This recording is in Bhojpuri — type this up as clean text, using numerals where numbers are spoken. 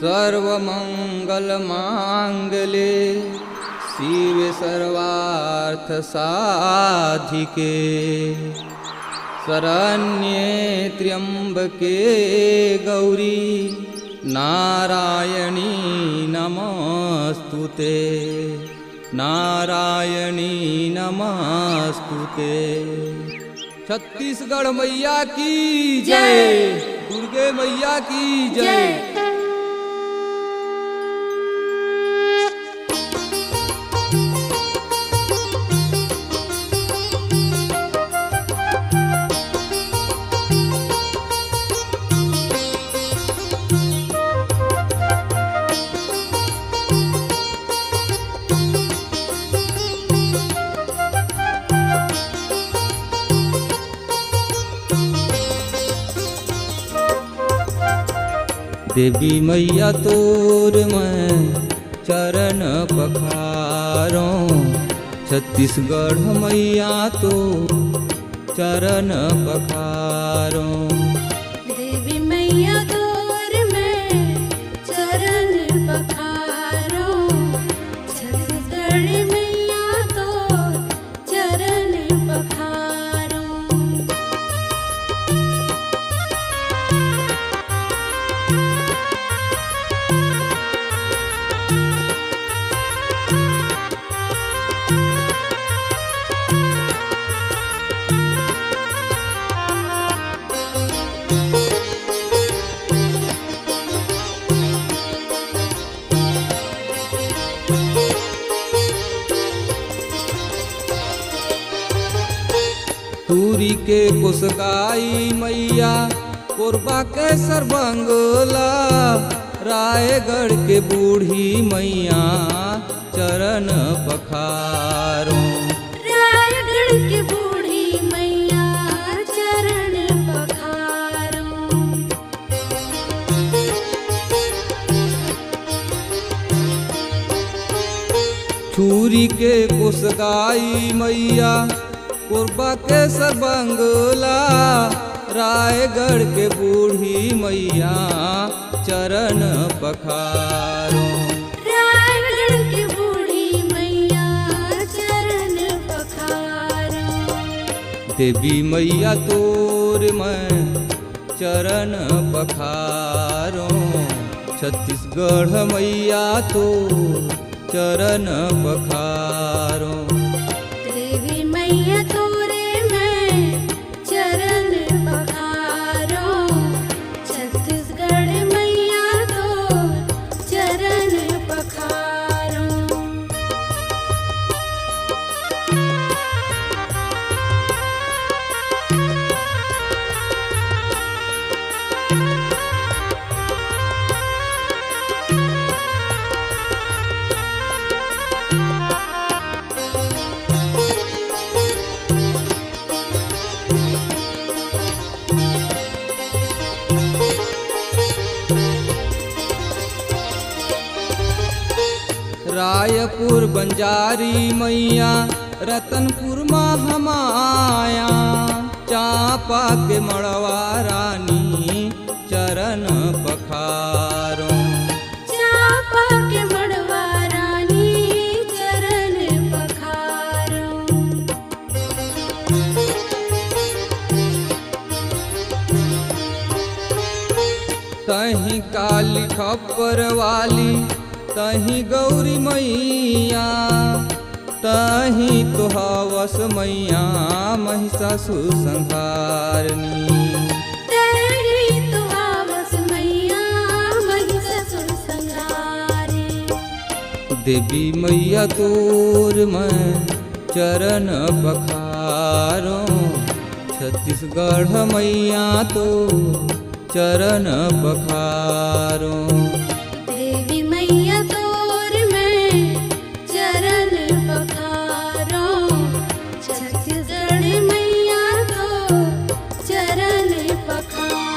सर्वमंगल मांगले शिवे सर्वार्थ साधिके शरण्ये त्र्यंबके गौरी नारायणी नमस्तुते नारायणी नमस्तुते। छत्तीसगढ़ मैया की जय, दुर्गे मैया की जय। देवी मैया तोर मैं चरण पखारों, छत्तीसगढ़ मैया तो चरण पखारों। देवी मैया तोर मैं चरण पखारों, छत्तीसगढ़ मैया तो चरण पखारों। तूरी के कुसकाई मैया कोरबा के सरबंगला, रायगढ़ के बूढ़ी मैया चरण पखारों। रायगढ़ की बूढ़ी मैया चरण पखारों। छुरी के कुसकाई मैया कोरबा के सरबंगला, रायगढ़ के बूढ़ी मैया चरण पखारों। रायगढ़ की बूढ़ी मैया चरण पखारों। देवी मैया तोर मैं चरण पखारों, छत्तीसगढ़ मैया तो चरण पखारों। देवी मैया तोरे मैं चरण पखारों, छत्तीसगढ़ मैया तो चरण पखारों। रायपुर बंजारी मैया रतनपुर महामाया, चांपा के मड़वा रानी चरण पखारों। चांपा के मड़वा रानी चरण पखारों। तहीं काली खप्पर वाली तहीं गौरी मैया, तहीं तो हवस मैया महिषासुर संहारनी। तेरी तो आवस मैया महिषासुर संहारी। देवी मैया तोर मैं चरण पखारों, छत्तीसगढ़ मैया तो चरण पखारों। देवी मैया तोर मैं चरण पखारों, छत्तीसगढ़ मैया तो चरण पखारों।